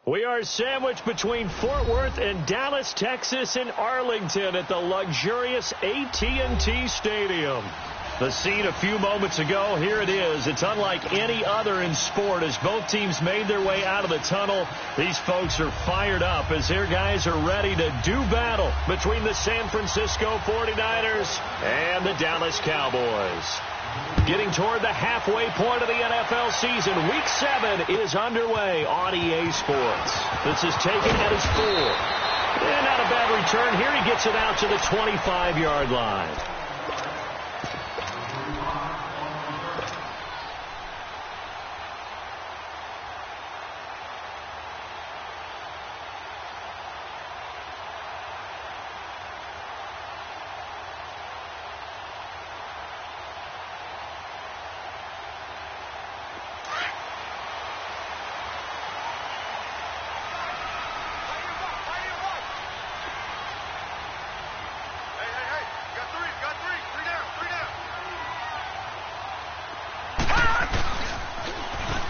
We are sandwiched between Fort Worth and Dallas, Texas, and Arlington at the luxurious AT&T Stadium. The scene a few moments ago, here it is. It's unlike any other in sport as both teams made their way out of the tunnel. These folks are fired up as their guys are ready to do battle between the San Francisco 49ers and the Dallas Cowboys. Getting toward the halfway point of the NFL season, Week 7 is underway on EA Sports. This is taken at his 4. And not a bad return here. He gets it out to the 25-yard line.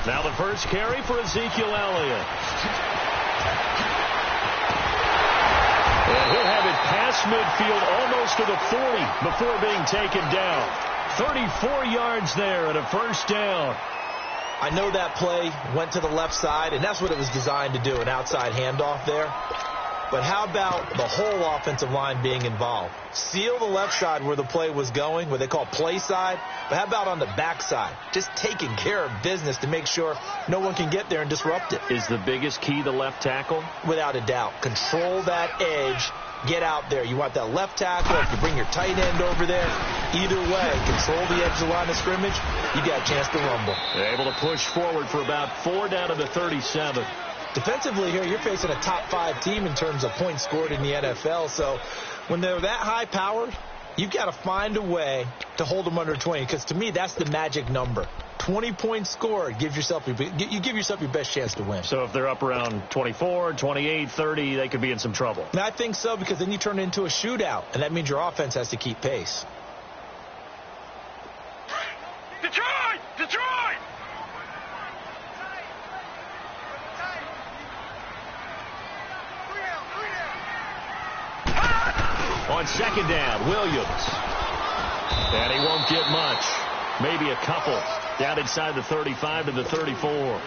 Now the first carry for Ezekiel Elliott. And he'll have it past midfield almost to the 40 before being taken down. 34 yards there and a first down. I know that play went to the left side, and that's what it was designed to do, an outside handoff there. But how about the whole offensive line being involved? Seal the left side where the play was going, what they call play side. But how about on the back side? Just taking care of business to make sure no one can get there and disrupt it. Is the biggest key the left tackle? Without a doubt. Control that edge. Get out there. You want that left tackle. If you bring your tight end over there, either way, control the edge of the line of scrimmage, you got a chance to rumble. They're able to push forward for about 4 down to the 37. Defensively here, you're facing a top 5 team in terms of points scored in the NFL. So when they're that high powered, you've got to find a way to hold them under 20. Because to me, that's the magic number. 20 points scored, you give yourself your best chance to win. So if they're up around 24, 28, 30, they could be in some trouble. And I think so, because then you turn it into a shootout, and that means your offense has to keep pace. Detroit! Detroit! On second down, Williams. And he won't get much. Maybe a couple. Down inside the 35 to the 34.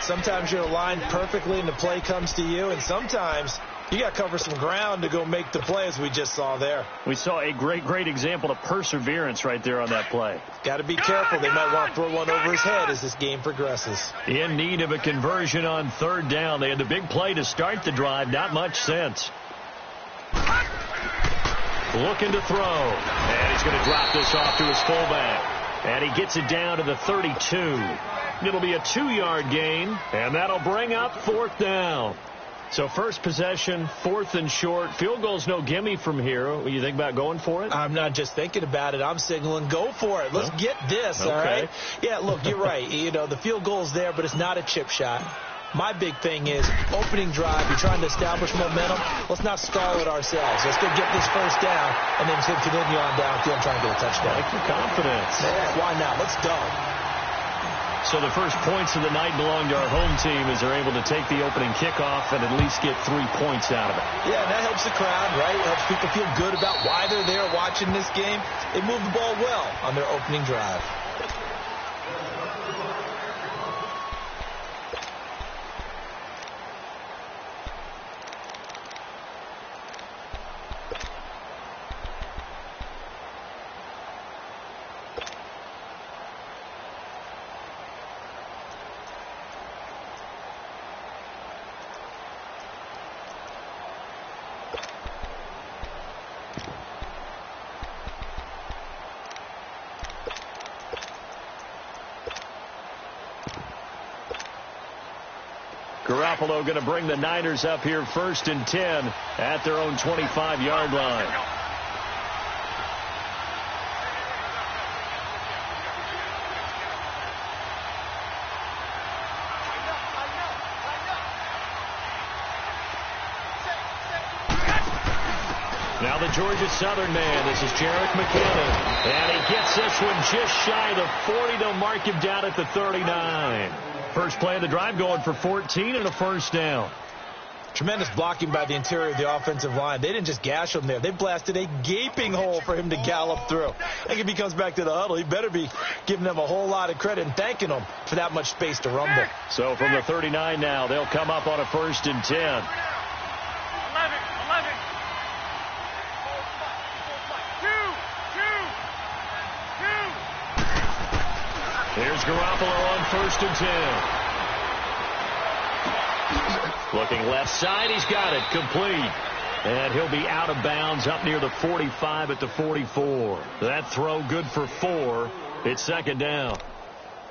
Sometimes you're aligned perfectly and the play comes to you, and sometimes you got to cover some ground to go make the play, as we just saw there. We saw a great example of perseverance right there on that play. Got to be careful. They might want to throw one over his head as this game progresses. In need of a conversion on third down. They had the big play to start the drive. Not much sense. Looking to throw. And he's going to drop this off to his fullback. And he gets it down to the 32. It'll be a 2-yard gain, and that'll bring up fourth down. So first possession, 4th and short. Field goal's no gimme from here. What do you think about going for it? I'm not just thinking about it. I'm signaling, go for it. Let's get this, all right? Yeah, look, you're right. You know, the field goal's there, but it's not a chip shot. My big thing is opening drive. You're trying to establish momentum. Let's not stall it ourselves. Let's go get this first down and then continue on downfield and try and get a touchdown. I like your confidence. Yeah, why not? Let's go. So the first points of the night belong to our home team as they're able to take the opening kickoff and at least get 3 points out of it. Yeah, and that helps the crowd, right? It helps people feel good about why they're there watching this game. They moved the ball well on their opening drive. Garoppolo going to bring the Niners up here 1st and 10 at their own 25-yard line. Now the Georgia Southern man. This is Jerick McKinnon. And he gets this one just shy of the 40. They'll mark him down at the 39. First play of the drive going for 14 and a first down. Tremendous blocking by the interior of the offensive line. They didn't just gash him there. They blasted a gaping hole for him to gallop through. I think if he comes back to the huddle, he better be giving them a whole lot of credit and thanking them for that much space to rumble. So from the 39 now, they'll come up on a 1st and 10. 11. Here's Garoppolo on 1st and 10. Looking left side, he's got it, complete. And he'll be out of bounds up near the 45 at the 44. That throw good for 4. It's 2nd down.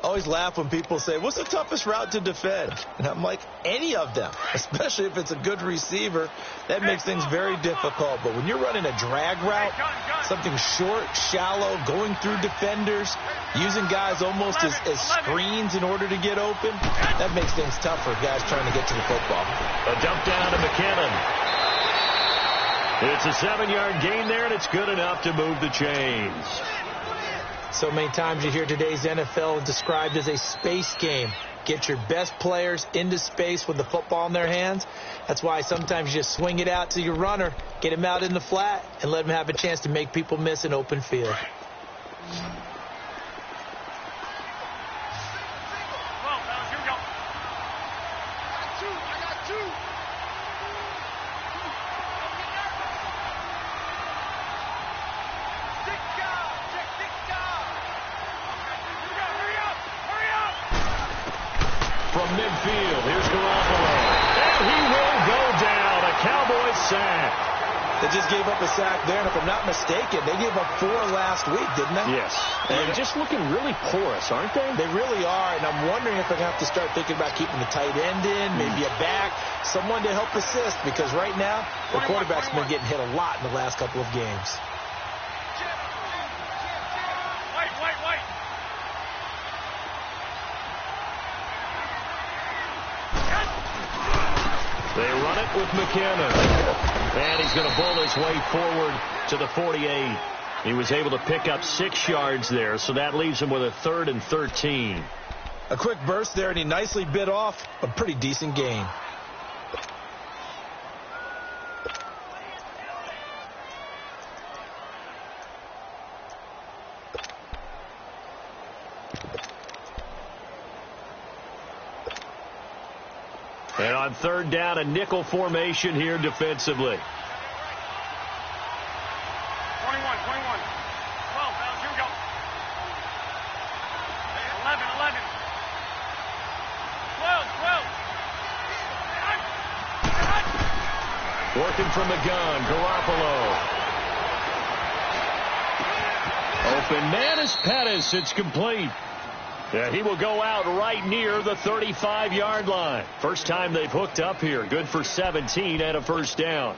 I always laugh when people say, what's the toughest route to defend? And I'm like, any of them, especially if it's a good receiver. That makes things very difficult. But when you're running a drag route, something short, shallow, going through defenders, using guys almost as screens in order to get open, that makes things tough for guys trying to get to the football. A dump down to McKinnon. It's a 7-yard gain there, and it's good enough to move the chains. So many times you hear today's NFL described as a space game. Get your best players into space with the football in their hands. That's why sometimes you just swing it out to your runner, get him out in the flat, and let him have a chance to make people miss an open field. From midfield, here's Garoppolo. And he will go down. A Cowboys sack. They just gave up a sack there, and if I'm not mistaken, they gave up 4 last week, didn't they? Yes. And just looking really porous, aren't they? They really are, and I'm wondering if they're going to have to start thinking about keeping the tight end in, maybe a back, someone to help assist, because right now, the quarterback's been getting hit a lot in the last couple of games. They run it with McKinnon. And he's going to bull his way forward to the 48. He was able to pick up 6 yards there, so that leaves him with a 3rd and 13. A quick burst there, and he nicely bit off a pretty decent gain. And on 3rd down, a nickel formation here defensively. 21. 12, here we go. 11. 12. Working from the gun, Garoppolo. Open man is Pettis. It's complete. Yeah, he will go out right near the 35-yard line. First time they've hooked up here. Good for 17 and a first down.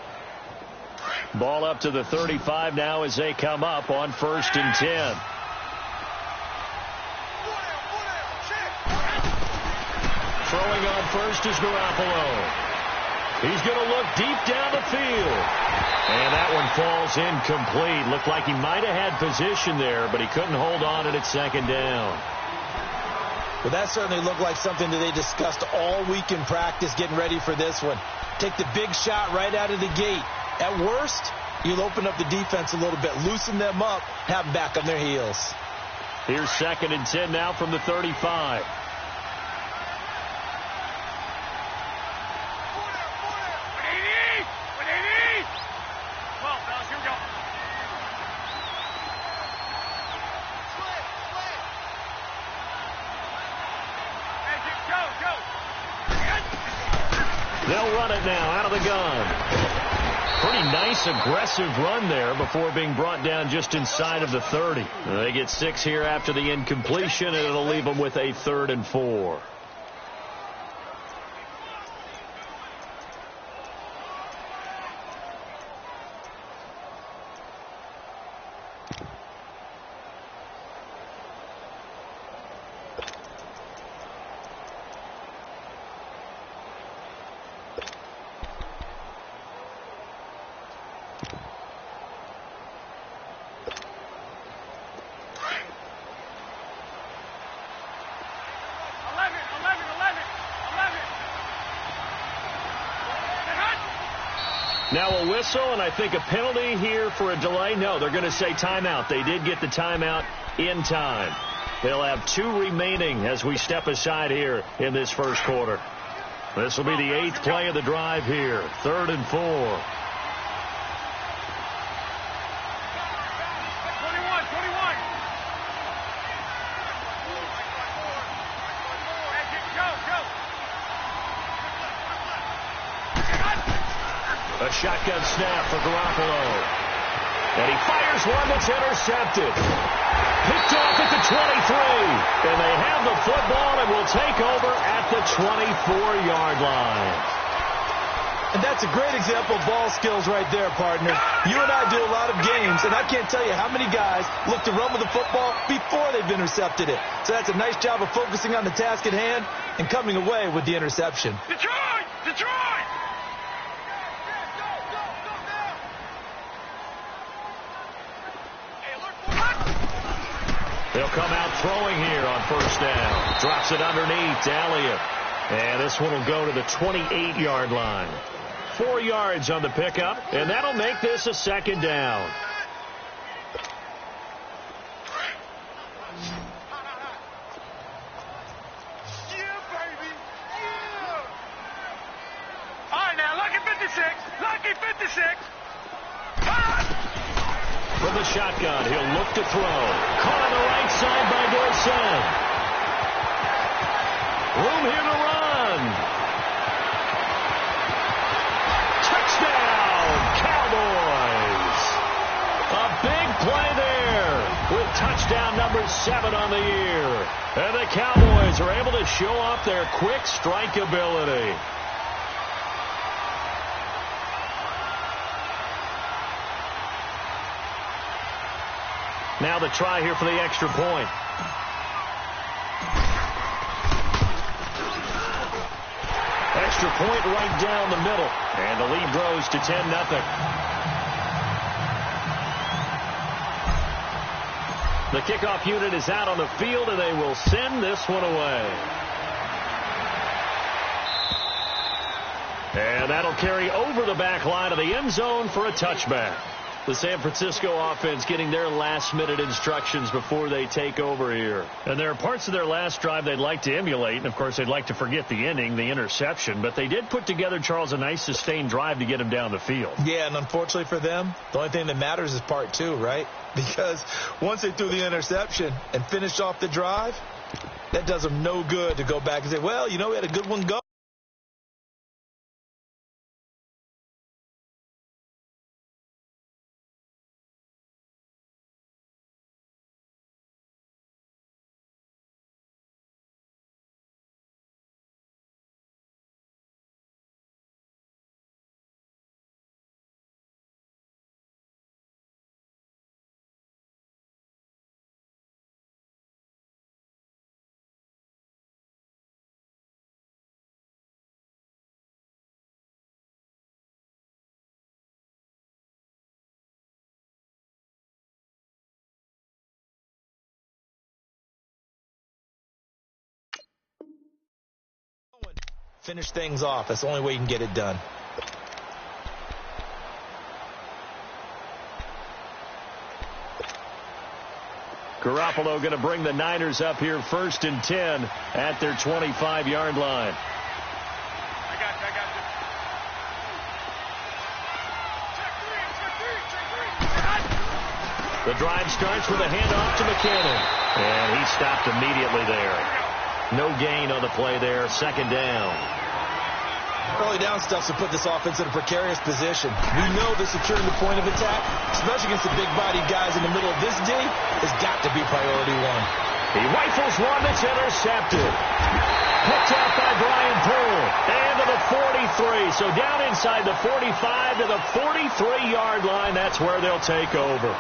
Ball up to the 35 now as they come up on 1st and 10. Throwing on first is Garoppolo. He's going to look deep down the field. And that one falls incomplete. Looked like he might have had position there, but he couldn't hold on it at 2nd down. Well, that certainly looked like something that they discussed all week in practice getting ready for this one. Take the big shot right out of the gate. At worst, you'll open up the defense a little bit, loosen them up, have them back on their heels. Here's 2nd and 10 now from the 35. They'll run it now out of the gun. Pretty nice, aggressive run there before being brought down just inside of the 30. They get 6 here after the incompletion, and it'll leave them with a 3rd and 4. Now a whistle, and I think a penalty here for a delay. No, they're going to say timeout. They did get the timeout in time. They'll have 2 remaining as we step aside here in this first quarter. This will be the 8th play of the drive here. 3rd and 4. 21. A shotgun snap for Garoppolo. And he fires one that's intercepted. Picked off at the 23. And they have the football and will take over at the 24-yard line. And that's a great example of ball skills right there, partner. You and I do a lot of games, and I can't tell you how many guys look to run with the football before they've intercepted it. So that's a nice job of focusing on the task at hand and coming away with the interception. Detroit! Detroit! They'll come out throwing here on first down. Drops it underneath. Elliott. And this one will go to the 28-yard line. 4 yards on the pickup, and that'll make this a 2nd down. Yeah, baby! Yeah! All right, now, lucky 56. Lucky 56. From the shotgun, he'll look to throw. Caught on the right side by Dorsett. Room here to run. Touchdown, Cowboys. A big play there with touchdown number 7 on the year. And the Cowboys are able to show off their quick strike ability. Now the try here for the extra point. Extra point right down the middle. And the lead grows to 10-0. The kickoff unit is out on the field, and they will send this one away. And that'll carry over the back line of the end zone for a touchback. The San Francisco offense getting their last-minute instructions before they take over here. And there are parts of their last drive they'd like to emulate. And, of course, they'd like to forget the inning, the interception. But they did put together, Charles, a nice sustained drive to get him down the field. Yeah, and unfortunately for them, the only thing that matters is part 2, right? Because once they threw the interception and finished off the drive, that does them no good to go back and say, well, you know, we had a good one go. Finish things off. That's the only way you can get it done. Garoppolo going to bring the Niners up here 1st and 10 at their 25-yard line. I got you. Check three. The drive starts with a handoff to McKinnon. And he stopped immediately there. No gain on the play there. 2nd down. Early down stuff to put this offense in a precarious position. We know that securing the point of attack, especially against the big-bodied guys in the middle of this D, has got to be priority 1. He rifles one that's intercepted. Picked out by Brian Poole. And to the 43. So down inside the 45 to the 43-yard line. That's where they'll take over.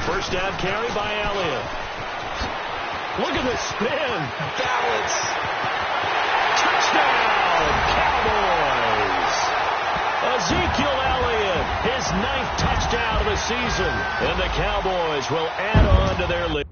First down carry by Elliott. Look at the spin. Balance. Touchdown, Cowboys. Ezekiel Elliott 9th touchdown of the season. And the Cowboys will add on to their lead.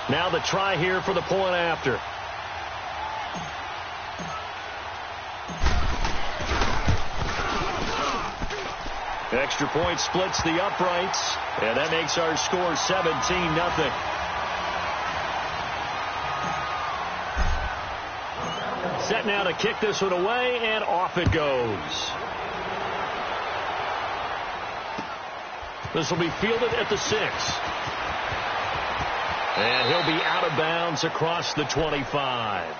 Now the try here for the point after. Extra point splits the uprights, and that makes our score 17-0. Set now to kick this one away, and off it goes. This will be fielded at the 6. And he'll be out of bounds across the 25.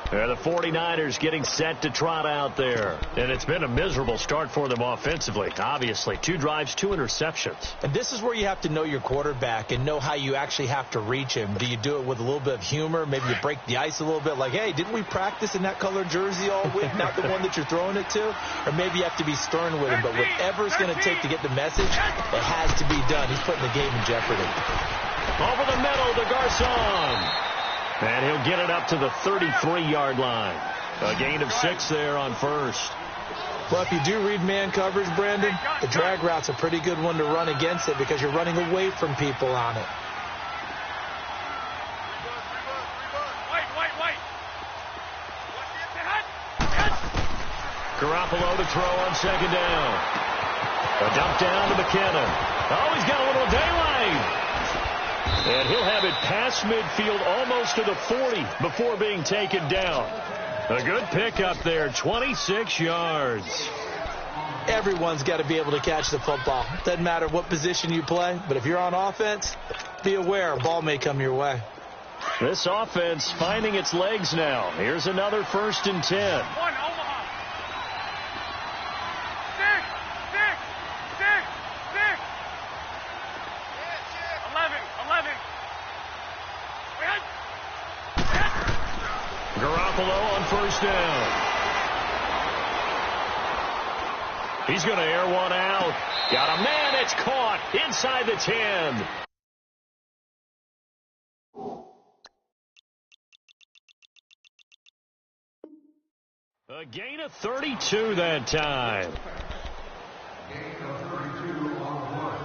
The 49ers getting set to trot out there. And it's been a miserable start for them offensively, obviously. 2 drives, 2 interceptions. And this is where you have to know your quarterback and know how you actually have to reach him. Do you do it with a little bit of humor? Maybe you break the ice a little bit like, hey, didn't we practice in that colored jersey all week? Not the one that you're throwing it to? Or maybe you have to be stern with him. But whatever it's going to take to get the message, it has to be done. He's putting the game in jeopardy. Over the middle to Garcon. And he'll get it up to the 33-yard line. A gain of 6 there on first. Well, if you do read man coverage, Brandon, the drag route's a pretty good one to run against it because you're running away from people on it. Garoppolo to throw on second down. A dump down to McKinnon. Oh, he's got a little daylight. And he'll have it past midfield almost to the 40 before being taken down. A good pickup there, 26 yards. Everyone's got to be able to catch the football. Doesn't matter what position you play, but if you're on offense, be aware a ball may come your way. This offense finding its legs now. Here's another 1st and 10. One, Omaha. 11. Garoppolo on first down. He's going to air one out. Got a man. It's caught inside the 10. A gain of 32 that time. Gain of 32 on the play.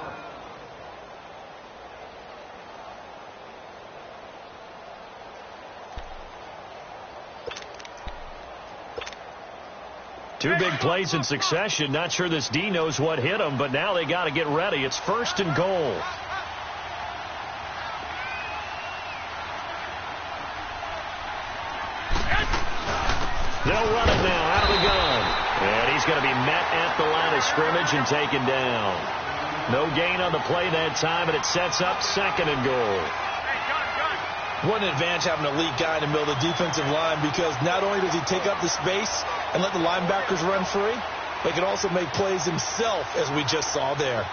Two big plays in succession. Not sure this D knows what hit him, but now they got to get ready. It's 1st and goal. They'll run it now out of the gun. And he's going to be met at the line of scrimmage and taken down. No gain on the play that time, and it sets up 2nd and goal. What an advantage having an elite guy in the middle of the defensive line, because not only does he take up the space and let the linebackers run free, but he can also make plays himself, as we just saw there.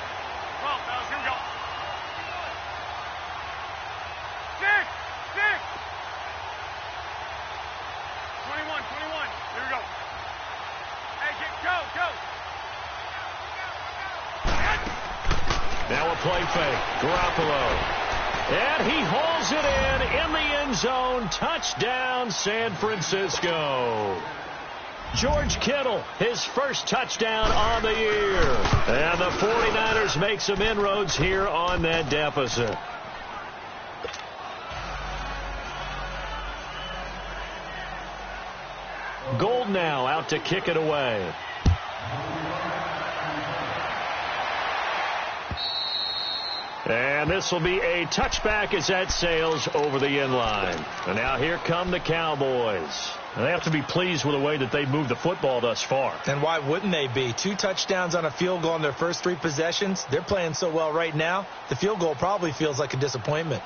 21. Here we go. Hey, go. Now a play fake. Garoppolo. And he hauls it in the end zone. Touchdown, San Francisco. George Kittle, his first touchdown on the year. And the 49ers make some inroads here on that deficit. Gold now out to kick it away. And this will be a touchback as that sails over the end line. And now here come the Cowboys. And they have to be pleased with the way that they moved the football thus far. And why wouldn't they be? 2 touchdowns on a field goal in their first 3 possessions. They're playing so well right now, the field goal probably feels like a disappointment.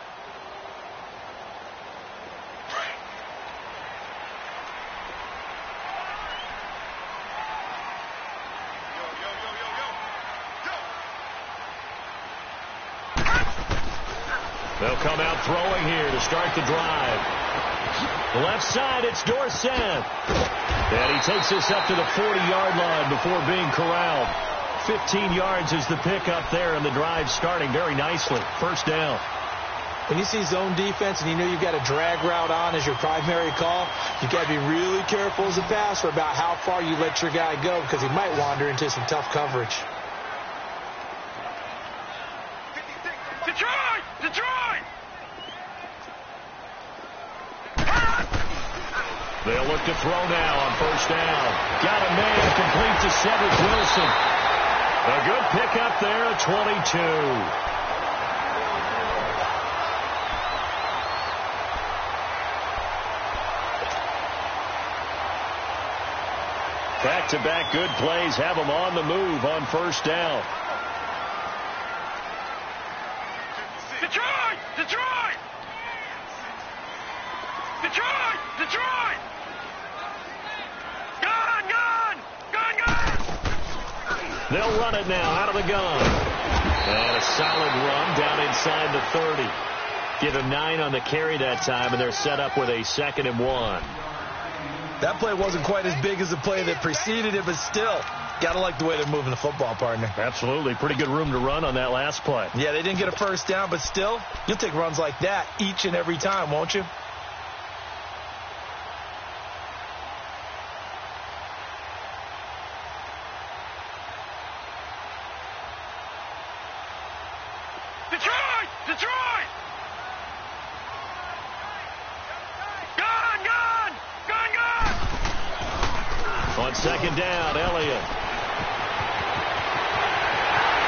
They'll come out throwing here to start the drive. Left side, it's Dorsett. And he takes this up to the 40-yard line before being corralled. 15 yards is the pickup there, and the drive starting very nicely. First down. When you see zone defense and you know you've got a drag route on as your primary call, you've got to be really careful as a passer about how far you let your guy go because he might wander into some tough coverage. Detroit! They'll look to throw now on first down. Got a man complete to Cedric Wilson. A good pickup there at 22. Back-to-back good plays have them on the move on first down. Detroit! Gun! They'll run it now out of the gun. And a solid run down inside the 30. Give him 9 on the carry that time, and they're set up with a 2nd and 1. That play wasn't quite as big as the play that preceded it, but still, got to like the way they're moving the football, partner. Absolutely. Pretty good room to run on that last play. Yeah, they didn't get a first down, but still, you'll take runs like that each and every time, won't you? Detroit! Gun! On second down, Elliott.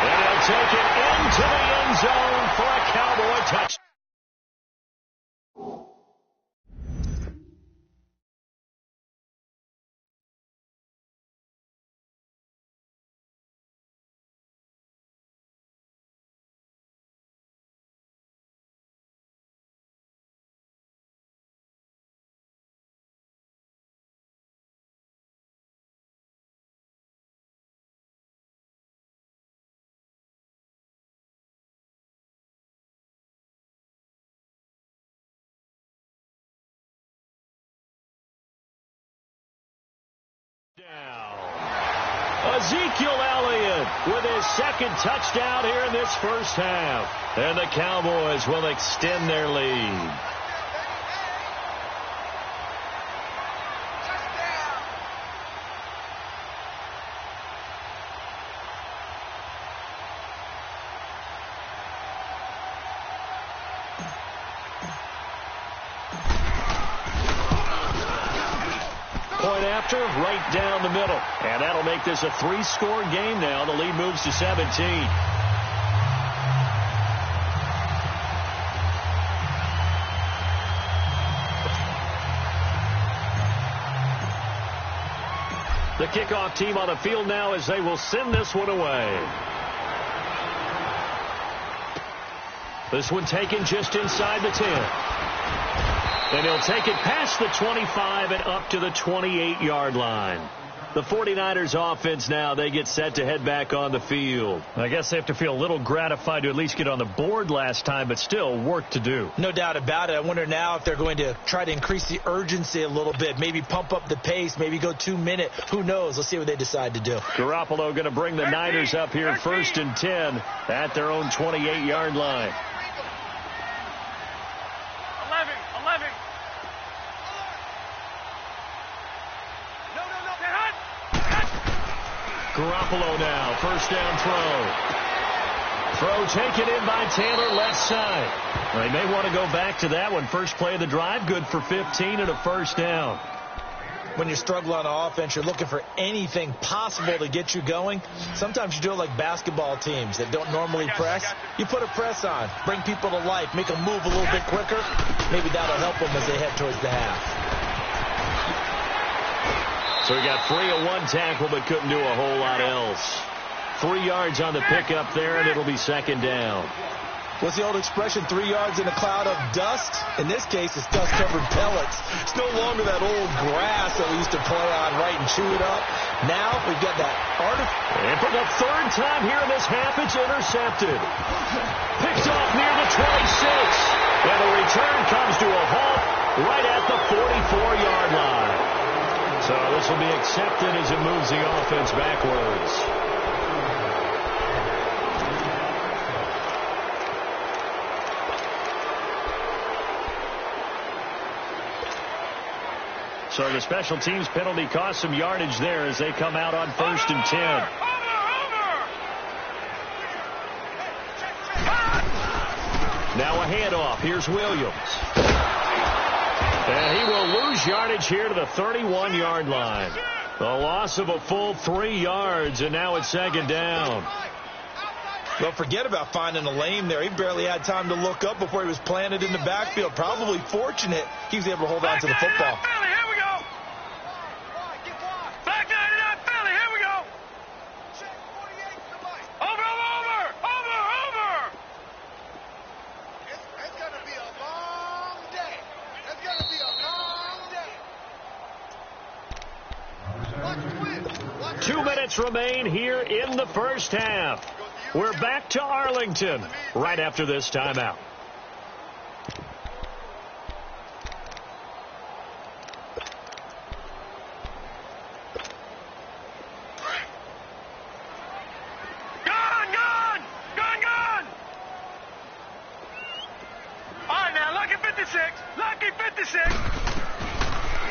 And he'll take it into the end zone for a Cowboy touchdown. Ezekiel Elliott with his 2nd touchdown here in this first half. And the Cowboys will extend their lead. Right down the middle. And that'll make this a 3-score game now. The lead moves to 17. The kickoff team on the field now as they will send this one away. This one taken just inside the 10. And he'll take it past the 25 and up to the 28-yard line. The 49ers offense now, they get set to head back on the field. I guess they have to feel a little gratified to at least get on the board last time, but still work to do. No doubt about it. I wonder now if they're going to try to increase the urgency a little bit, maybe pump up the pace, maybe go 2 minute. Who knows? Let's see what they decide to do. Garoppolo going to bring the Niners up here 1st and 10 at their own 28-yard line. 11. Garoppolo now, 1st down throw. Throw taken in by Taylor, left side. Well, they may want to go back to that one. First play of the drive, good for 15 and a 1st down. When you struggle on offense, you're looking for anything possible to get you going. Sometimes you do it like basketball teams that don't normally press. You put a press on, bring people to life, make them move a little bit quicker. Maybe that'll help them as they head towards the half. So he got free of one tackle, but couldn't do a whole lot else. 3 yards on the pickup there, and it'll be 2nd down. What's the old expression, 3 yards in a cloud of dust? In this case, it's dust-covered pellets. It's no longer that old grass that we used to play on, right, and chew it up. Now we've got that And for the 3rd time here in this half, it's intercepted. Picked off near the 26. And the return comes to a halt right at the 44-yard line. So this will be accepted as it moves the offense backwards. So the special teams penalty cost some yardage there as they come out on 1st and 10. Now a handoff. Here's Williams. And he will lose yardage here to the 31-yard line. A loss of a full 3 yards, and now it's 2nd down. Well, forget about finding a lane there. He barely had time to look up before he was planted in the backfield. Probably fortunate he was able to hold on to the football. Here we go. Back 99, Philly. Here we go. Over. It's going to be a long day. It's going to be a long day. Watch 2 minutes remain here in the 1st half. We're back to Arlington right after this timeout. Gone. All right, now, lucky 56.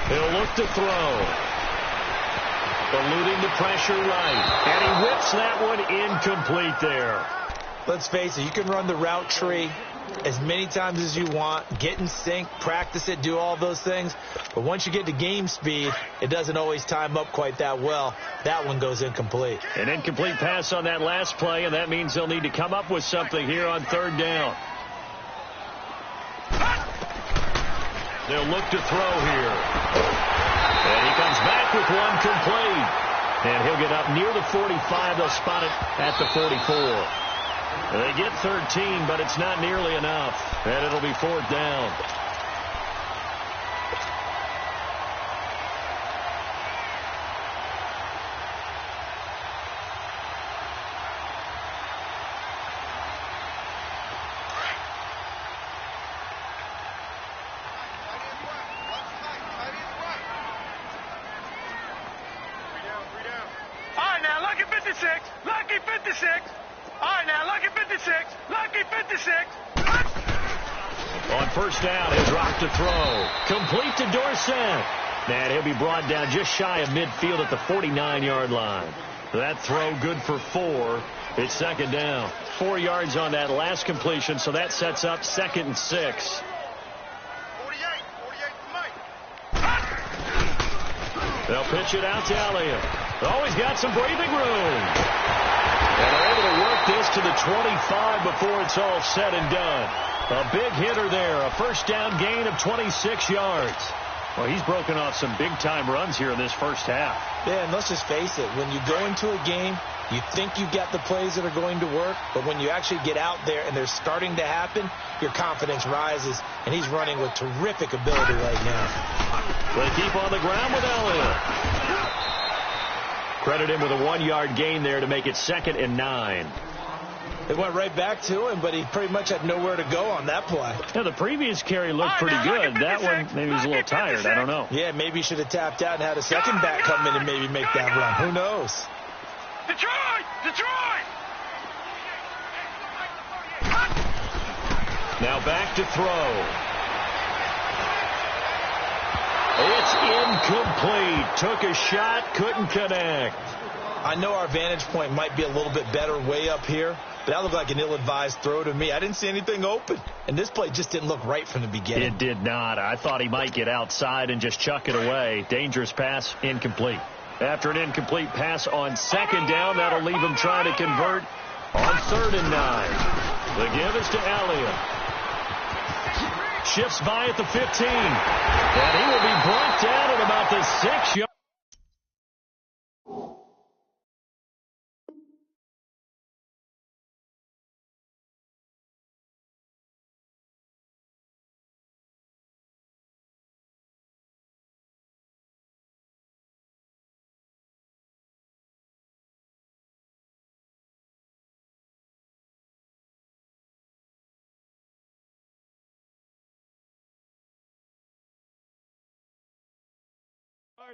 He'll look to throw. Eluding the pressure right. And he whips that one incomplete there. Let's face it, you can run the route tree as many times as you want, get in sync, practice it, do all those things. But once you get to game speed, it doesn't always time up quite that well. That one goes incomplete. An incomplete pass on that last play, and that means they'll need to come up with something here on 3rd down. They'll look to throw here. And he comes back with one complete. And he'll get up near the 45. They'll spot it at the 44. They get 13, but it's not nearly enough. And it'll be 4th down. On 1st down, he'll drop to throw. Complete to Dorsett. And he'll be brought down just shy of midfield at the 49-yard line. That throw good for 4. It's 2nd down. 4 yards on that last completion, so that sets up 2nd and 6. 48 They'll pitch it out to Elliott. Oh, he's got some breathing room. And they're able to work this to the 25 before it's all said and done. A big hitter there. A 1st down gain of 26 yards. Well, he's broken off some big-time runs here in this 1st half. Yeah, and let's just face it. When you go into a game, you think you've got the plays that are going to work, but when you actually get out there and they're starting to happen, your confidence rises, and he's running with terrific ability right now. They keep on the ground with Elliott. Credit him with a 1-yard gain there to make it 2nd and 9. It went right back to him, but he pretty much had nowhere to go on that play. Yeah, the previous carry looked pretty good. That one, maybe he's a little tired. I don't know. Yeah, maybe he should have tapped out and had a second back come in and maybe make that run. Who knows? Detroit! Detroit! Now back to throw. It's incomplete. Took a shot, couldn't connect. I know our vantage point might be a little bit better way up here, but that looked like an ill-advised throw to me. I didn't see anything open, and this play just didn't look right from the beginning. It did not. I thought he might get outside and just chuck it away. Dangerous pass, incomplete. After an incomplete pass on 2nd down, that'll leave him trying to convert on 3rd and 9. The give is to Elliott. Shifts by at the 15. And he will be brought down at about the 6-yard.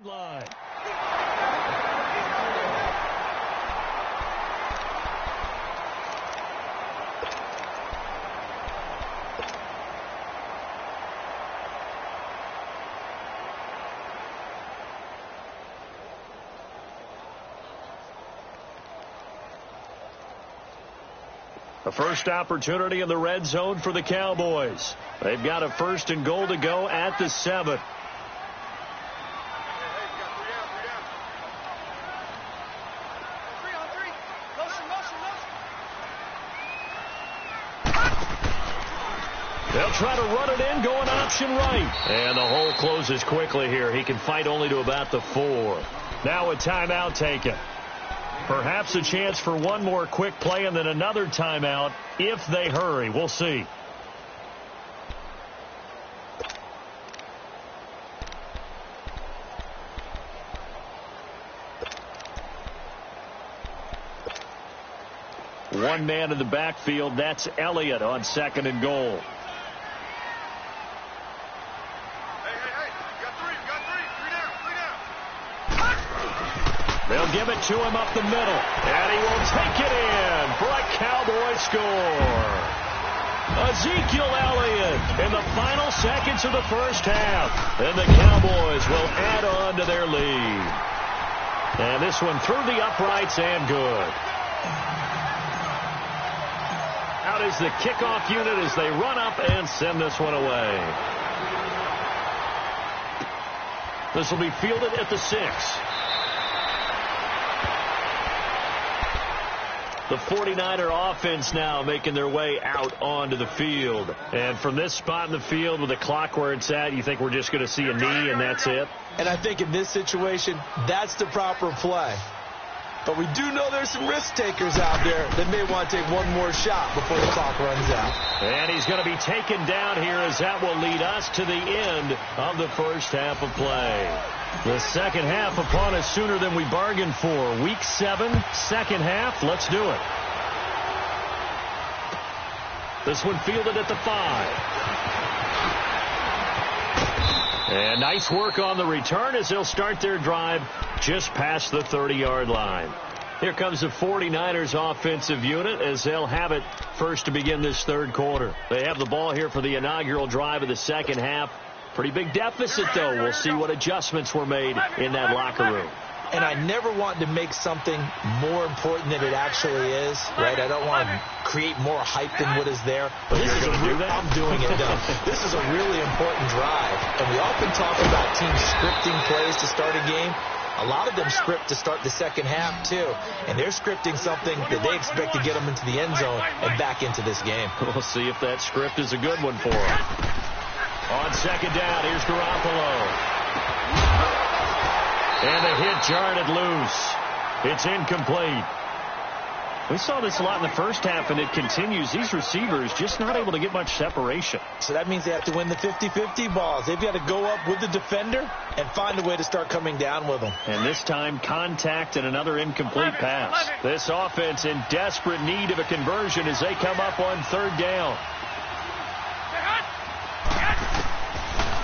Line. A first opportunity in the red zone for the Cowboys. They've got a 1st and goal to go at the 7. They'll try to run it in, going option right. And the hole closes quickly here. He can fight only to about the 4. Now a timeout taken. Perhaps a chance for one more quick play and then another timeout if they hurry. We'll see. One man in the backfield. That's Elliott on 2nd and goal. They'll give it to him up the middle. And he will take it in for a Cowboy score. Ezekiel Elliott in the final seconds of the first half. And the Cowboys will add on to their lead. And this one through the uprights and good. Out is the kickoff unit as they run up and send this one away. This will be fielded at the 6. The 49er offense now making their way out onto the field. And from this spot in the field with the clock where it's at, you think we're just going to see a knee and that's it? And I think in this situation, that's the proper play. But we do know there's some risk takers out there that may want to take one more shot before the clock runs out. And he's going to be taken down here as that will lead us to the end of the first half of play. The second half upon us sooner than we bargained for. Week 7, second half. Let's do it. This one fielded at the 5. And nice work on the return as they'll start their drive just past the 30-yard line. Here comes the 49ers offensive unit as they'll have it first to begin this third quarter. They have the ball here for the inaugural drive of the second half. Pretty big deficit, though. We'll see what adjustments were made in that locker room. And I never want to make something more important than it actually is, right? I don't want to create more hype than what is there. But this is I'm doing it, though. This is a really important drive. And we often talk about teams scripting plays to start a game. A lot of them script to start the second half, too. And they're scripting something that they expect to get them into the end zone and back into this game. We'll see if that script is a good one for them. On second down, here's Garoppolo. And the hit jarred it loose. It's incomplete. We saw this a lot in the first half, and it continues. These receivers just not able to get much separation. So that means they have to win the 50-50 balls. They've got to go up with the defender and find a way to start coming down with them. And this time, contact and another incomplete pass. This offense in desperate need of a conversion as they come up on third down.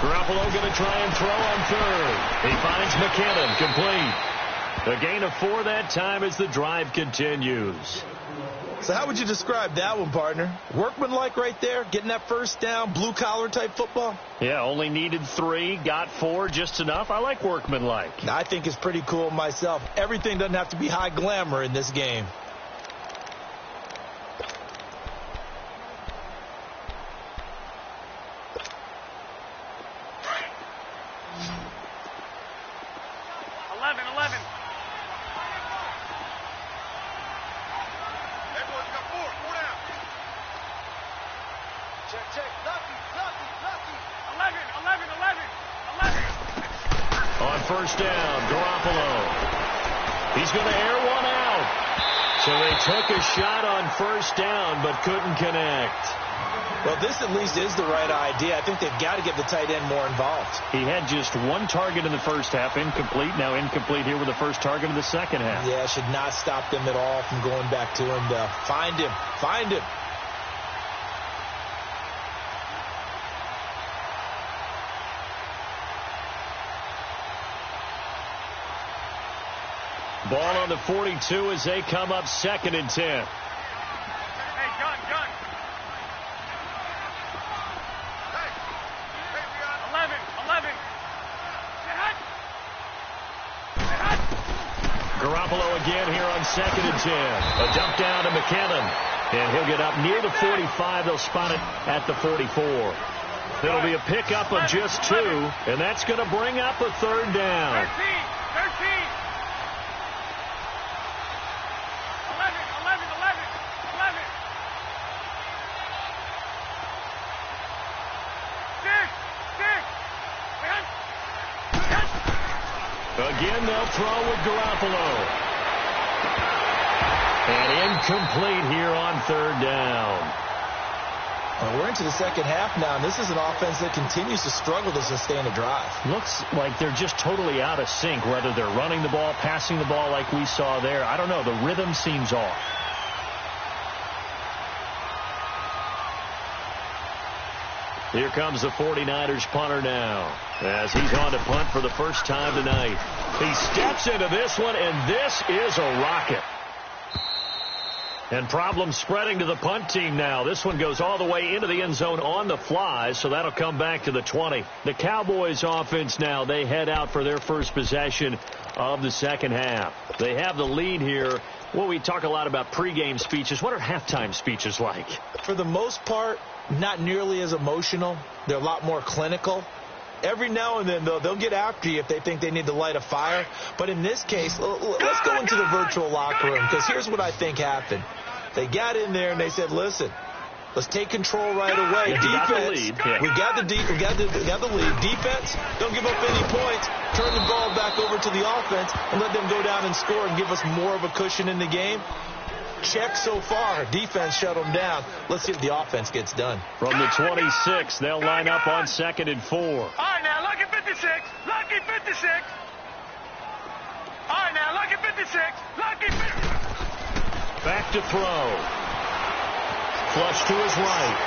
Garoppolo going to try and throw on third. He finds McKinnon, complete. A gain of 4 that time as the drive continues. So how would you describe that one, partner? Workmanlike right there, getting that first down, blue-collar type football? Yeah, only needed 3, got 4, just enough. I like workmanlike. I think it's pretty cool myself. Everything doesn't have to be high glamour in this game. First down, Garoppolo. He's going to air one out. So they took a shot on first down, but couldn't connect. Well, this at least is the right idea. I think they've got to get the tight end more involved. He had just 1 target in the first half, incomplete. Now incomplete here with the first target of the second half. Yeah, should not stop them at all from going back to him to find him. Find him. Ball on the 42 as they come up 2nd and 10. Hey, gun. Hey, 11. Garoppolo again here on 2nd and 10. A dump down to McKinnon. And he'll get up near the 45. They'll spot it at the 44. It'll be a pickup of just 2, and that's going to bring up a third down. 13. 6. Again, they'll throw with Garoppolo. And incomplete here on third down. Well, we're into the second half now, and this is an offense that continues to struggle to sustain a drive. Looks like they're just totally out of sync, whether they're running the ball, passing the ball like we saw there. I don't know. The rhythm seems off. Here comes the 49ers punter now as he's on to punt for the first time tonight. He steps into this one, and this is a rocket. And problems spreading to the punt team now. This one goes all the way into the end zone on the fly, so that'll come back to the 20. The Cowboys offense now, they head out for their first possession of the second half. They have the lead here. Well, we talk a lot about pregame speeches. What are halftime speeches like? For the most part, not nearly as emotional. They're a lot more clinical. Every now and then, though, they'll get after you if they think they need to light a fire. But in this case, let's go into the virtual locker room, because here's what I think happened. They got in there and they said, listen, let's take control right away. Defense, we got the lead. Defense, don't give up any points. Turn the ball back over to the offense and let them go down and score and give us more of a cushion in the game. Check so far. Defense shut them down. Let's see if the offense gets done. From the 26, they'll line up on 2nd and 4. All right, now, lucky 56. Lucky 56. All right, now, lucky 56. Lucky 56. Back to throw. Flush to his right.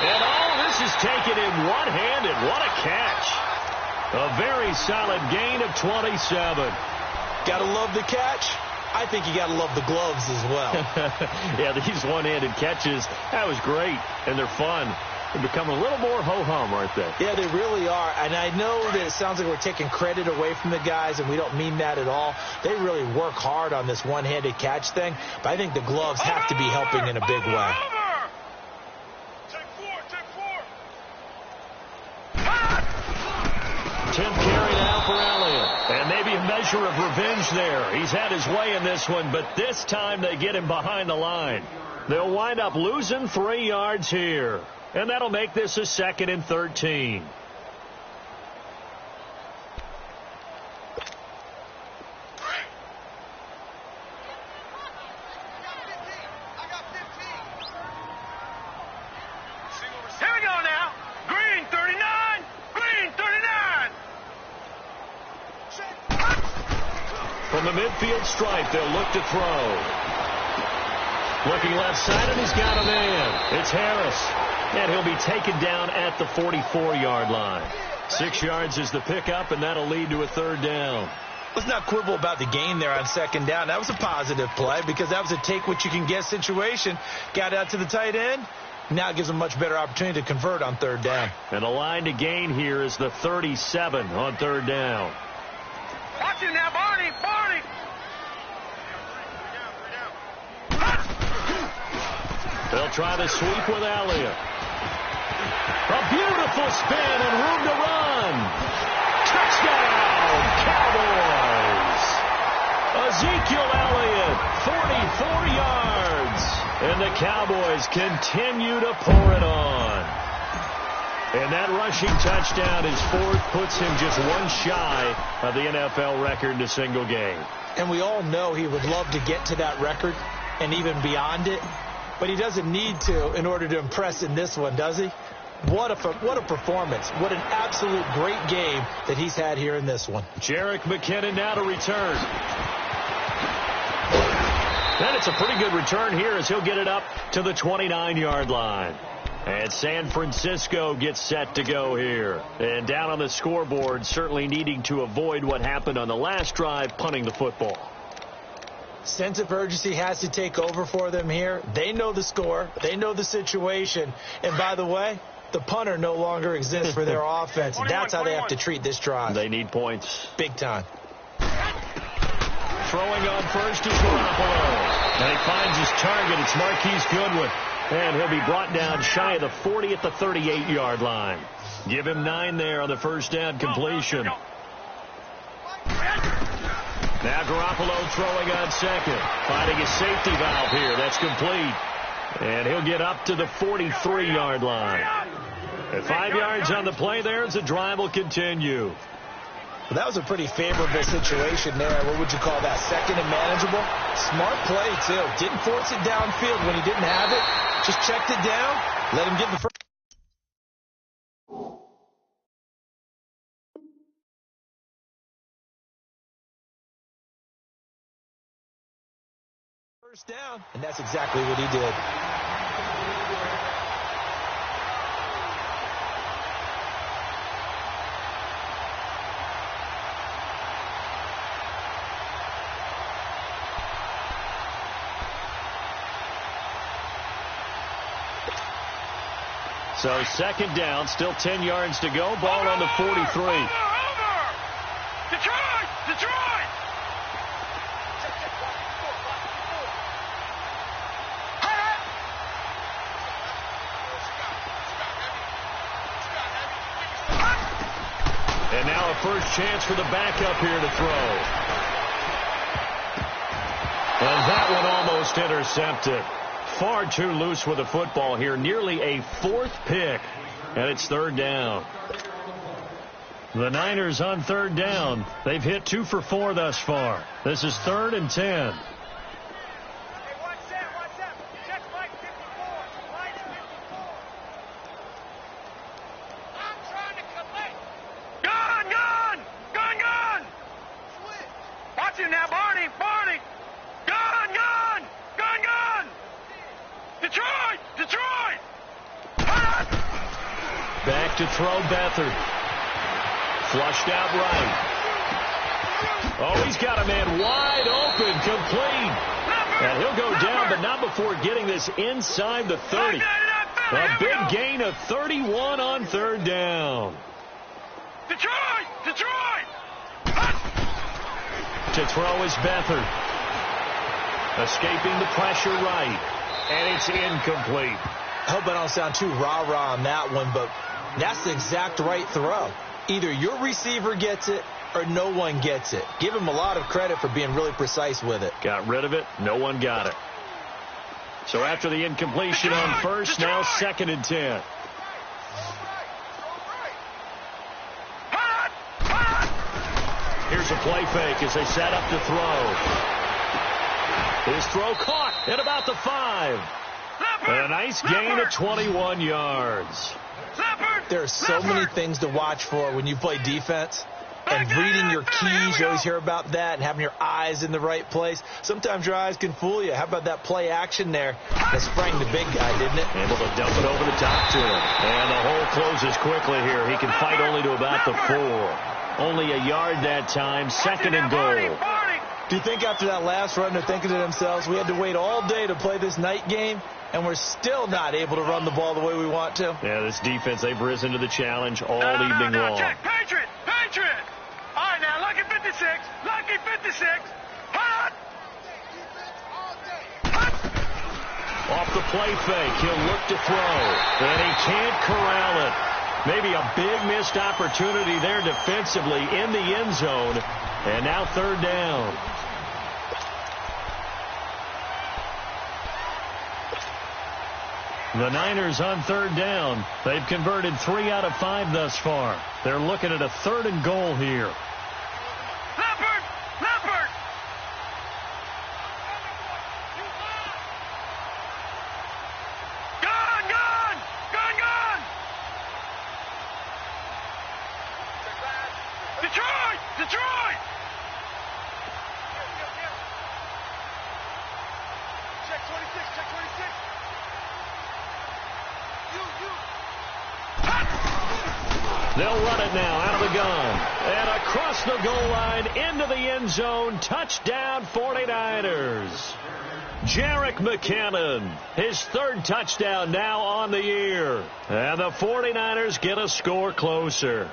And all this is taken in one-handed. What a catch. A very solid gain of 27. Got to love the catch. I think you got to love the gloves as well. Yeah, these one-handed catches, that was great, and they're fun. They're becoming a little more ho-hum, aren't they? Yeah, they really are. And I know that it sounds like we're taking credit away from the guys, and we don't mean that at all. They really work hard on this one-handed catch thing, but I think the gloves have to be helping in a big way. Tim carry now for Elliott. And maybe a measure of revenge there. He's had his way in this one, but this time they get him behind the line. They'll wind up losing 3 yards here. And that'll make this a 2nd and 13. the midfield stripe, they'll look to throw. Looking left side, and he's got a man. It's Harris. And he'll be taken down at the 44-yard line. 6 yards is the pickup, and that'll lead to a third down. Let's not quibble about the gain there on second down. That was a positive play because that was a take-what-you-can-get situation. Got out to the tight end. Now it gives them a much better opportunity to convert on third down. And the line to gain here is the 37 on third down. Watch it now, Barney. Barney. They'll try the sweep with Elliott. A beautiful spin and room to run. Touchdown, Cowboys. Ezekiel Elliott, 44 yards. And the Cowboys continue to pour it on. And that rushing touchdown is fourth, puts him just one shy of the NFL record in a single game. And we all know he would love to get to that record and even beyond it. But he doesn't need to in order to impress in this one, does he? What a performance. What an absolute great game that he's had here in this one. Jerick McKinnon now to return. And it's a pretty good return here as he'll get it up to the 29-yard line. And San Francisco gets set to go here. And down on the scoreboard, certainly needing to avoid what happened on the last drive, punting the football. Sense of urgency has to take over for them here. They know the score. They know the situation. And by the way, the punter no longer exists for their offense. That's how they have to treat this drive. They need points. Big time. Throwing on first is Garoppolo. And he finds his target. It's Marquise Goodwin. And he'll be brought down shy of the 40 at the 38-yard line. Give him 9 there on the first down completion. Now Garoppolo throwing on second. Finding a safety valve here. That's complete. And he'll get up to the 43-yard line. At 5 yards on the play there as the drive will continue. Well, that was a pretty favorable situation there. What would you call that? Second and manageable? Smart play, too. Didn't force it downfield when he didn't have it. Just checked it down. Let him get the first. First down, and that's exactly what he did. So second down, still 10 yards to go. Ball on the 43. Over! Detroit! Detroit! And now a first chance for the backup here to throw. And that one almost intercepted. Far too loose with the football here. Nearly a fourth pick. And it's third down. The Niners on third down. They've hit 2 for 4 thus far. This is 3rd and 10. Back to throw Beathard. Flushed out right. Oh, he's got a man wide open, complete. And he'll go down, but not before getting this inside the 30. A big gain of 31 on third down. Detroit! Detroit! To throw is Beathard. Escaping the pressure right. And it's incomplete. I hope I don't sound too rah-rah on that one, but that's the exact right throw. Either your receiver gets it or no one gets it. Give him a lot of credit for being really precise with it. Got rid of it. No one got it. So after the incompletion on first, now 2nd and 10. Here's a play fake as they set up to throw. His throw caught at about the 5. And a nice gain of 21 yards. There are so many things to watch for when you play defense. and reading your keys. You always hear about that, and having your eyes in the right place. Sometimes your eyes can fool you. How about that play action there that sprang the big guy, didn't it? Able to dump it over the top to him. And the hole closes quickly here. He can fight only to about the 4. Only a yard that time. 2nd and goal. Do you think after that last run they're thinking to themselves, we had to wait all day to play this night game, and we're still not able to run the ball the way we want to? Yeah, this defense, they've risen to the challenge all evening long. Check, Patriot! Patriot! All right, now, lucky 56. Lucky 56. Hot! Off the play fake, he'll look to throw, and he can't corral it. Maybe a big missed opportunity there defensively in the end zone, and now 3rd down. The Niners on 3rd down. They've converted 3 out of 5 thus far. They're looking at a 3rd and goal here. Leopard! Leopard! Gun! Gun! Gun! Gun! Detroit! Detroit! Check 26, check 26. They'll run it now out of the gun. And across the goal line into the end zone. Touchdown 49ers. Jerick McKinnon, his 3rd touchdown now on the year. And the 49ers get a score closer.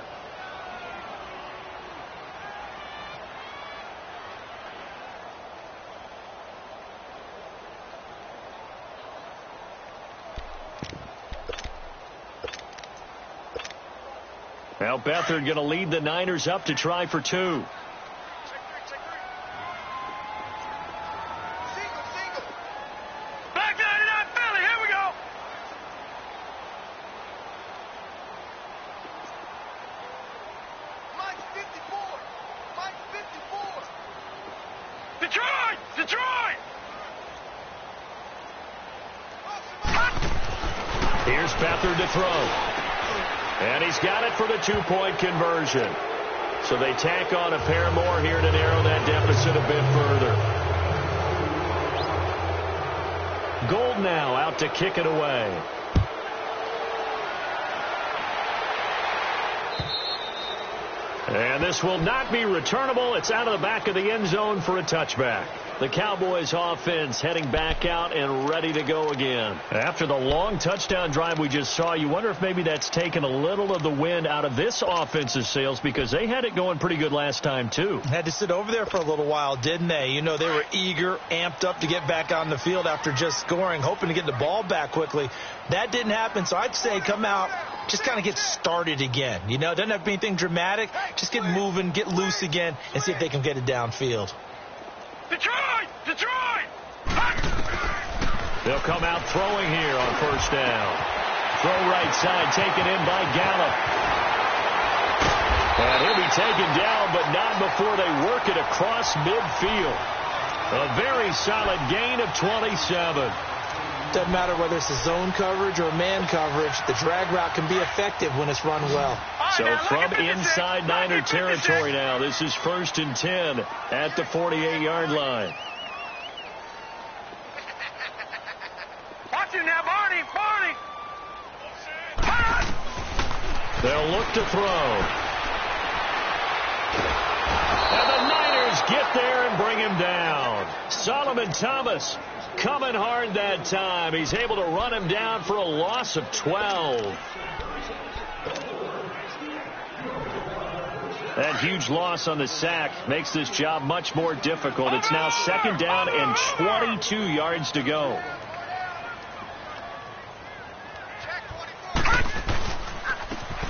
Now Beathard going to lead the Niners up to try for 2. Check 3, check 3. Single, single. Back 99 Philly, here we go! Mike 54. Mike 54. Detroit! Detroit! Here's Beathard to throw. And he's got it for the 2-point conversion. So they tack on a pair more here to narrow that deficit a bit further. Gold now out to kick it away. And this will not be returnable. It's out of the back of the end zone for a touchback. The Cowboys offense heading back out and ready to go again. After the long touchdown drive we just saw, you wonder if maybe that's taken a little of the wind out of this offense's sails, because they had it going pretty good last time too. Had to sit over there for a little while, didn't they? You know, they were eager, amped up to get back on the field after just scoring, hoping to get the ball back quickly. That didn't happen, so I'd say come out, just kind of get started again. You know, it doesn't have to be anything dramatic. Just get moving, get loose again, and see if they can get it downfield. Detroit! Detroit! They'll come out throwing here on 1st down. Throw right side, taken in by Gallup. And he'll be taken down, but not before they work it across midfield. A very solid gain of 27. Doesn't matter whether it's a zone coverage or man coverage, the drag route can be effective when it's run well. So from inside Niner territory now, this is 1st and 10 at the 48-yard line. Watch him now, Barney! Barney! They'll look to throw. And the Niners get there and bring him down. Solomon Thomas coming hard that time. He's able to run him down for a loss of 12. That huge loss on the sack makes this job much more difficult. It's now 2nd down and 22 yards to go.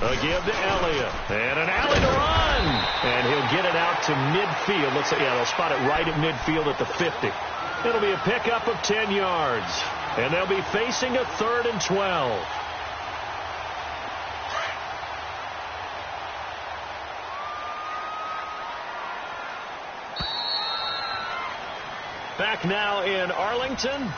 A give to Elliott. And an alley to run. And he'll get it out to midfield. Looks like, yeah, they'll spot it right at midfield at the 50. It'll be a pickup of 10 yards. And they'll be facing a 3rd and 12. Back now in Arlington.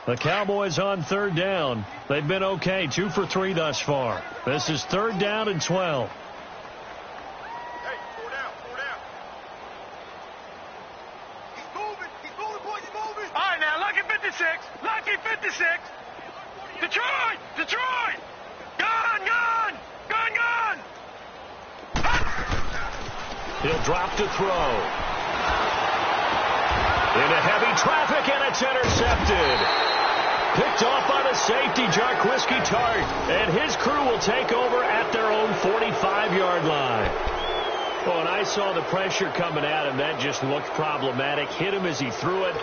The Cowboys on third down. They've been okay, 2 for 3 thus far. This is 3rd down and 12. Hey, 4 down, 4 down. He's moving, boys, he's moving. All right, now, lucky 56. Lucky 56. Detroit! Detroit! Gun! Gun! Gun! Gun! He'll drop to throw. Into heavy traffic, and it's intercepted. Picked off on a safety, Jarquiski Tart, and his crew will take over at their own 45-yard line. Well, and I saw the pressure coming at him. That just looked problematic. Hit him as he threw it,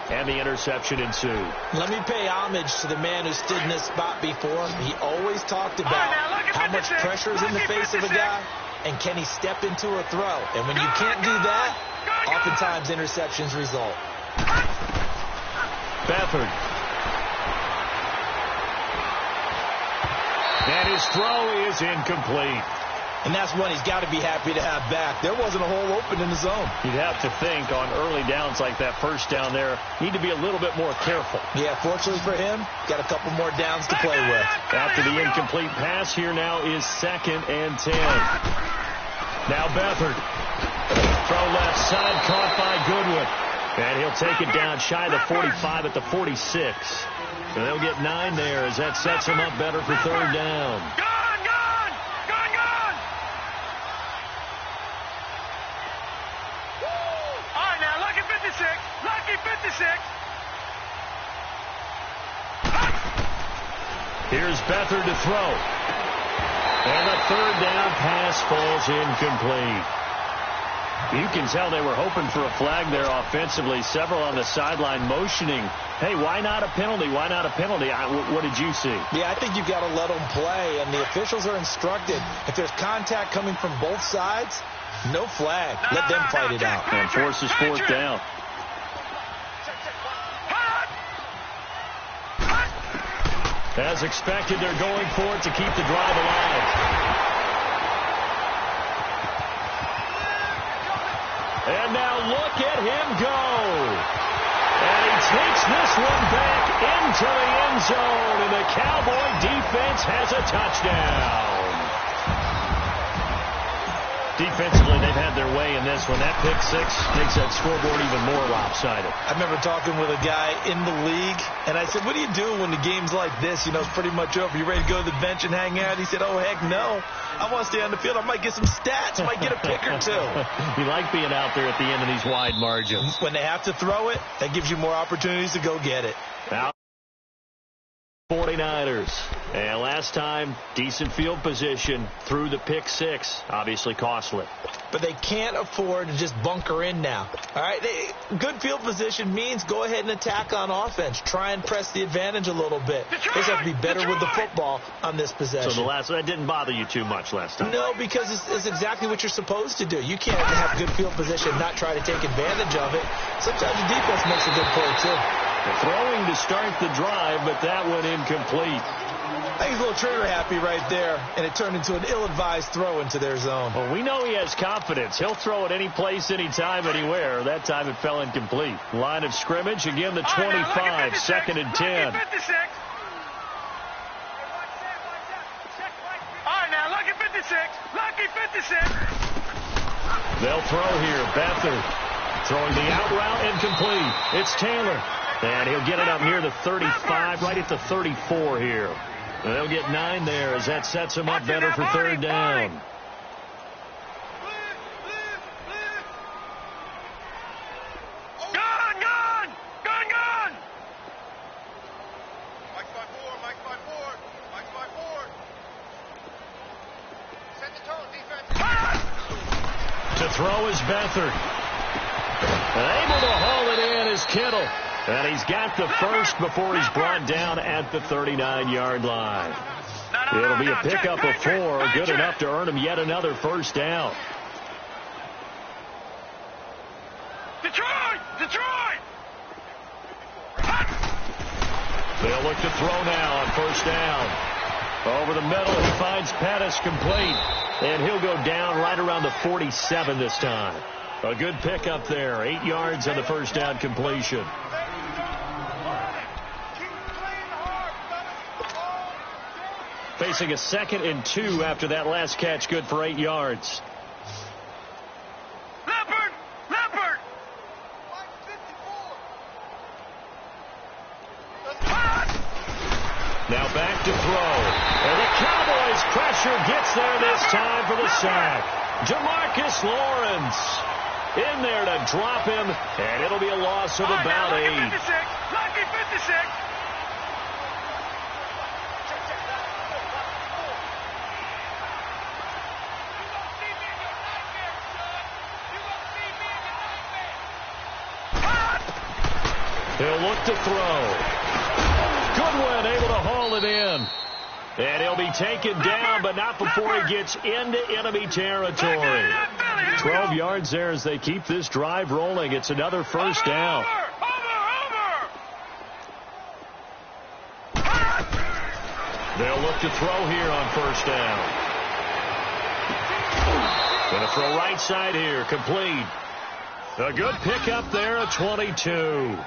and the interception ensued. Let me pay homage to the man who stood in this spot before. He always talked about how much pressure is in the face of a guy, and can he step into a throw. And when you can't do that, oftentimes interceptions result. Beathard. And his throw is incomplete. And that's one he's got to be happy to have back. There wasn't a hole open in the zone. You'd have to think on early downs like that first down there, need to be a little bit more careful. Yeah, fortunately for him, got a couple more downs to play with. After the incomplete pass, here now is 2nd and 10. Now Beathard. Throw left side, caught by Goodwin. And he'll take it down shy of the 45 at the 46. So they'll get 9 there as that sets him up better for 3rd down. Gun! Gun! Gun! Gun! All right, now, lucky 56. Lucky 56. Here's Beathard to throw. And the 3rd down pass falls incomplete. You can tell they were hoping for a flag there offensively. Several on the sideline motioning, hey, why not a penalty? Why not a penalty? What did you see? Yeah, I think you've got to let them play, and the officials are instructed. If there's contact coming from both sides, no flag. Let them fight it out. And forces 4th down. As expected, they're going for it to keep the drive alive. And now look at him go. And he takes this one back into the end zone, and the Cowboy defense has a touchdown. Defensively, they've had their way in this one. That pick 6 makes that scoreboard even more lopsided. I remember talking with a guy in the league, and I said, what do you do when the game's like this? You know, it's pretty much over. You ready to go to the bench and hang out? He said, oh, heck no. I want to stay on the field. I might get some stats. I might get a pick or two. You like being out there at the end of these wide margins. When they have to throw it, that gives you more opportunities to go get it. Out 49ers. And last time, decent field position through the pick 6. Obviously costly. But they can't afford to just bunker in now. All right, good field position means go ahead and attack on offense. Try and press the advantage a little bit. They just have to be better with the football on this possession. So that didn't bother you too much last time? No, because it's exactly what you're supposed to do. You can't have good field position and not try to take advantage of it. Sometimes the defense makes a good play, too. Throwing to start the drive, but that one incomplete. I think he's a little trigger happy right there, and it turned into an ill-advised throw into their zone. Well, we know he has confidence. He'll throw it any place, anytime, anywhere. That time it fell incomplete. Line of scrimmage, again the 25, 2nd and 10. All right, now, lucky 56. Lucky 56. They'll throw here. Beathard throwing the out route incomplete. It's Taylor. And he'll get it up near the 35, right at the 34 here. And they'll get 9 there as that sets him up better for 3rd down. Gun! Gun! Gun! Gun! Mike's by 4, Mike's by 4, Mike's by 4. Set the tone, defense. To throw is Beathard. Able to haul it in is Kittle. And he's got the first before he's brought down at the 39-yard line. It'll be a pickup of 4, good enough to earn him yet another first down. Detroit! Detroit! They'll look to throw now on first down. Over the middle, he finds Pettis complete. And he'll go down right around the 47 this time. A good pickup there. 8 yards on the first down completion. facing a 2nd and 2 after that last catch, good for 8 yards. Leopard! Leopard! Now back to throw. And the Cowboys pressure gets there this time for the sack. Jamarcus Lawrence in there to drop him, and it'll be a loss of about 8. Lucky 56! Lucky 56! He'll look to throw. Goodwin able to haul it in. And he'll be taken down, but not before he gets into enemy territory. 12 yards there as they keep this drive rolling. It's another first down. They'll look to throw here on first down. Going to throw right side here, complete. A good pickup there at 22.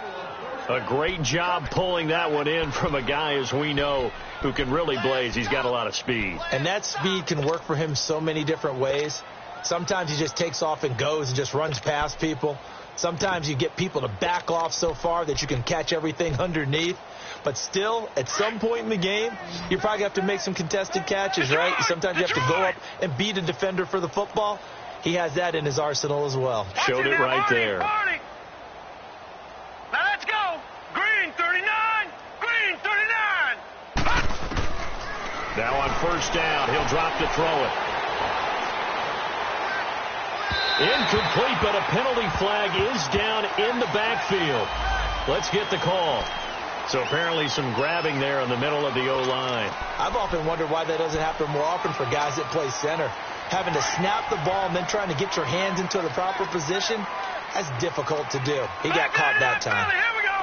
A great job pulling that one in from a guy, as we know, who can really blaze. He's got a lot of speed. And that speed can work for him so many different ways. Sometimes he just takes off and goes and just runs past people. Sometimes you get people to back off so far that you can catch everything underneath. But still, at some point in the game, you probably have to make some contested catches, right? Sometimes you have to go up and beat a defender for the football. He has that in his arsenal as well. Showed it right there. Now let's go. Green 39. Green 39. Now on first down, he'll drop to throw it. Incomplete, but a penalty flag is down in the backfield. Let's get the call. So apparently some grabbing there in the middle of the O-line. I've often wondered why that doesn't happen more often for guys that play center. Having to snap the ball and then trying to get your hands into the proper position, that's difficult to do. He got caught that time. Here we go.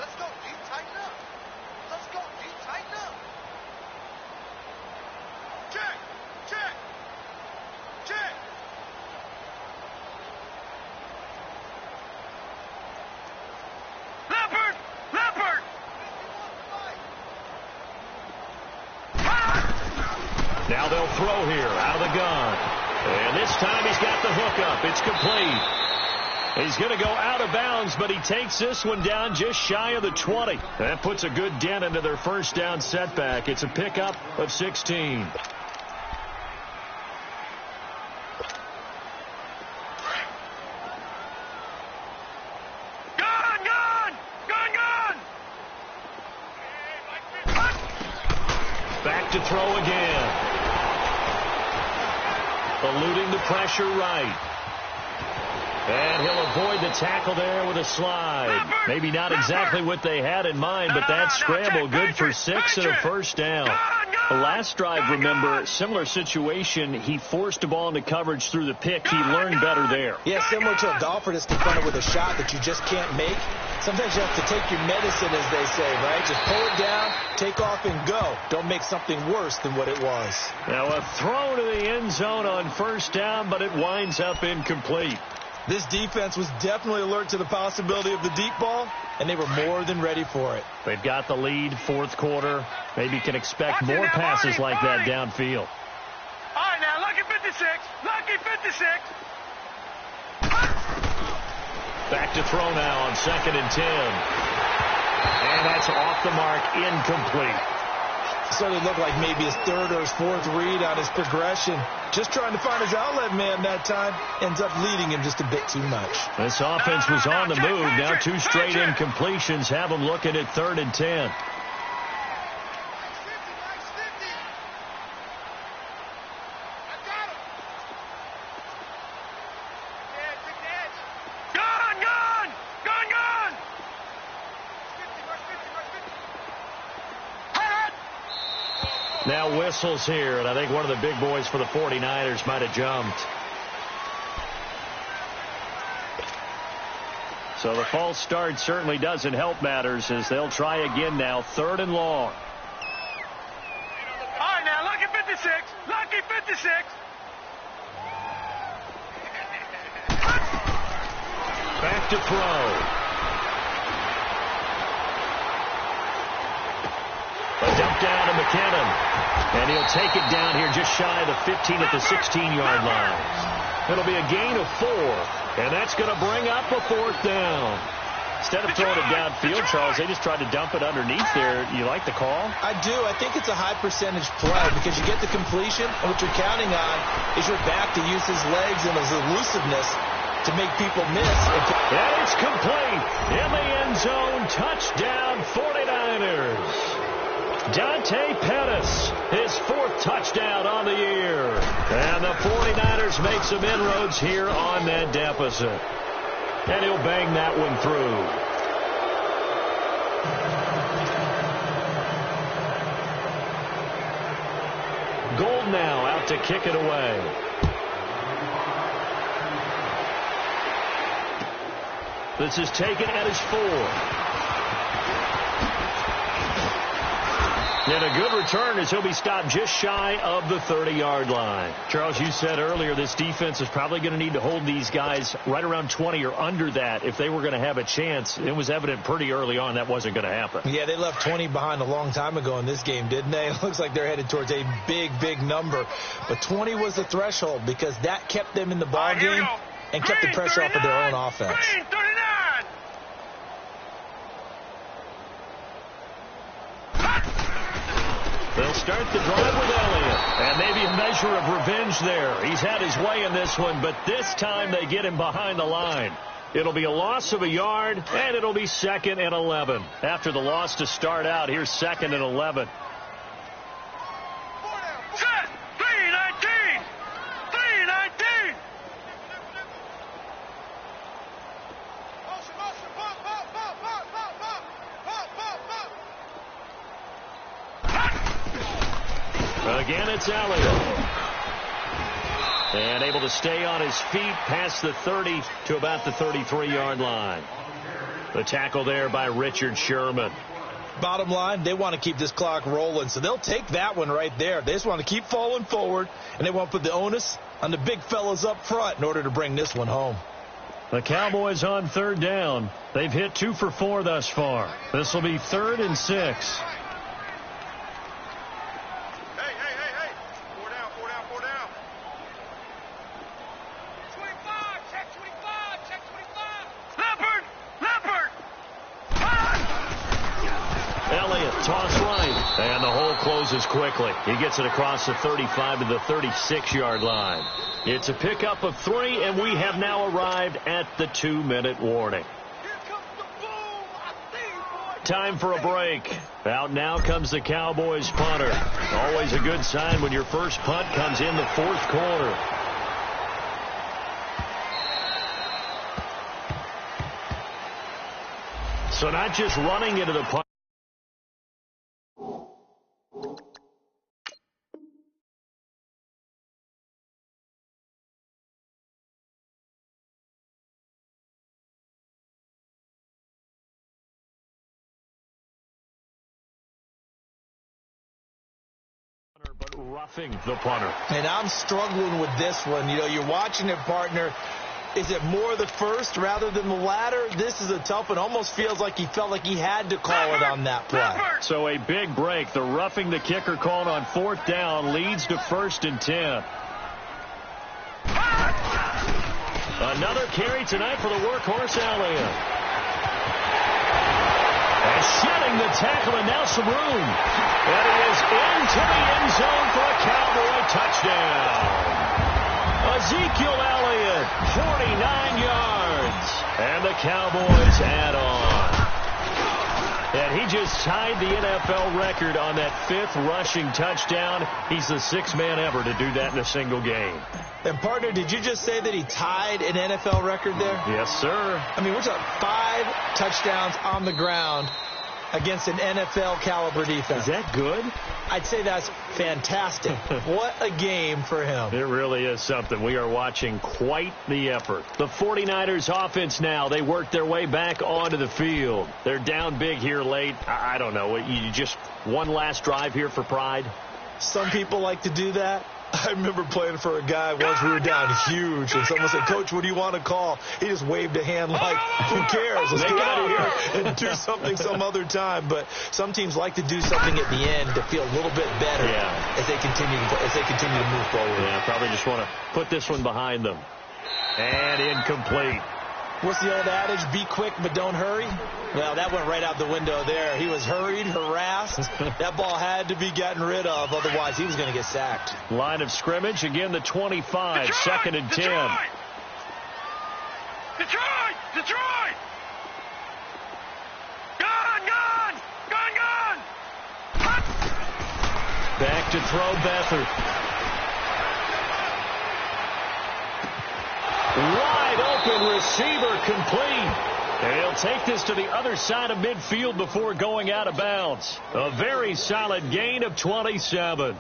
Let's go, D. Tighten up. Let's go, D. Tighten up. Check. Check. Check. Leopard. Leopard. Now they'll throw here out of the gun. And this time he's got the hook up. It's complete. He's going to go out of bounds, but he takes this one down just shy of the 20. That puts a good dent into their first down setback. It's a pickup of 16. Back to throw again. Eluding the pressure right. And he'll avoid the tackle there with a slide. Maybe not exactly what they had in mind, but that scramble good for 6 and a first down. The last drive, remember, similar situation. He forced the ball into coverage through the pick. He learned better there. Yeah, similar to a golfer that's confronted with a shot that you just can't make. Sometimes you have to take your medicine, as they say, right? Just pull it down, take off, and go. Don't make something worse than what it was. Now a throw to the end zone on first down, but it winds up incomplete. This defense was definitely alert to the possibility of the deep ball, and they were more than ready for it. They've got the lead, fourth quarter. Maybe can expect more passes like that downfield. All right, now, lucky 56. Lucky 56. Back to throw now on 2nd and 10. And that's off the mark, incomplete. Certainly looked like maybe his third or his fourth read on his progression. Just trying to find his outlet man that time. Ends up leading him just a bit too much. This offense was on the move. Now 2 straight incompletions have them looking at 3rd and 10. Now whistles here, and I think one of the big boys for the 49ers might have jumped. So the false start certainly doesn't help matters as they'll try again now, 3rd and long. All right, now, lucky 56. Lucky 56. to throw. A dump down to McKinnon. And he'll take it down here just shy of the 15 at the 16-yard line. It'll be a gain of 4. And that's going to bring up a 4th down. Instead of throwing it downfield, Charles, they just tried to dump it underneath there. You like the call? I do. I think it's a high percentage play because you get the completion, and what you're counting on is your back to use his legs and his elusiveness to make people miss. And it's complete. In the end zone, touchdown 49ers. Dante Pettis, his 4th touchdown on the year. And the 49ers make some inroads here on that deficit. And he'll bang that one through. Gold now out to kick it away. This is taken at his 4. And a good return as he'll be stopped just shy of the 30-yard line. Charles, you said earlier this defense is probably going to need to hold these guys right around 20 or under that if they were going to have a chance. It was evident pretty early on that wasn't going to happen. Yeah, they left 20 behind a long time ago in this game, didn't they? It looks like they're headed towards a big, big number. But 20 was the threshold because that kept them in the ball game and kept the pressure off of their own offense. Green 39. They'll start the drive with Elliott. And maybe a measure of revenge there. He's had his way in this one, but this time they get him behind the line. It'll be a loss of a yard, and it'll be 2nd and 11. After the loss to start out, here's 2nd and 11. Set. 319. 319. Again, it's Elliott. And able to stay on his feet past the 30 to about the 33-yard line. The tackle there by Richard Sherman. Bottom line, they want to keep this clock rolling, so they'll take that one right there. They just want to keep falling forward, and they want to put the onus on the big fellas up front in order to bring this one home. The Cowboys on 3rd down. They've hit 2 for 4 thus far. This will be 3rd and 6. Toss right, and the hole closes quickly. He gets it across the 35 to the 36-yard line. It's a pickup of 3, and we have now arrived at the 2-minute warning. Time for a break. Out now comes the Cowboys punter. Always a good sign when your first punt comes in the 4th quarter. So not just running into the punt. But roughing the punter. And I'm struggling with this one. You know, you're watching it, partner. Is it more the first rather than the latter? This is a tough one. Almost feels like he felt like he had to call it on that play. So a big break. The roughing the kicker called on 4th down leads to 1st and 10. Another carry tonight for the workhorse Elliott. And shedding the tackle, and now some room. And he is into the end zone for a Cowboy touchdown. Ezekiel Elliott, 49 yards. And the Cowboys add on. And he just tied the NFL record on that 5th rushing touchdown. He's the 6th man ever to do that in a single game. And, partner, did you just say that he tied an NFL record there? Yes, sir. I mean, we're talking 5 touchdowns on the ground against an NFL caliber defense. Is that good? I'd say that's fantastic. What a game for him. It really is something. We are watching quite the effort. The 49ers offense now, they work their way back onto the field. They're down big here late. I don't know. You just one last drive here for pride? Some people like to do that. I remember playing for a guy once. We were down huge, and someone said, "Coach, what do you want to call?" He just waved a hand like, "Who cares? Let's get out of here and do something some other time." But some teams like to do something at the end to feel a little bit better as they continue to move forward. Yeah, probably just want to put this one behind them. And incomplete. What's the old adage? Be quick, but don't hurry. Well, that went right out the window there. He was hurried, harassed. That ball had to be gotten rid of, otherwise he was going to get sacked. Line of scrimmage, again the 25, Detroit, 2nd and 10. Detroit! Detroit! Gone! Back to throw Beathard. Wide open receiver complete. And he'll take this to the other side of midfield before going out of bounds. A very solid gain of 27.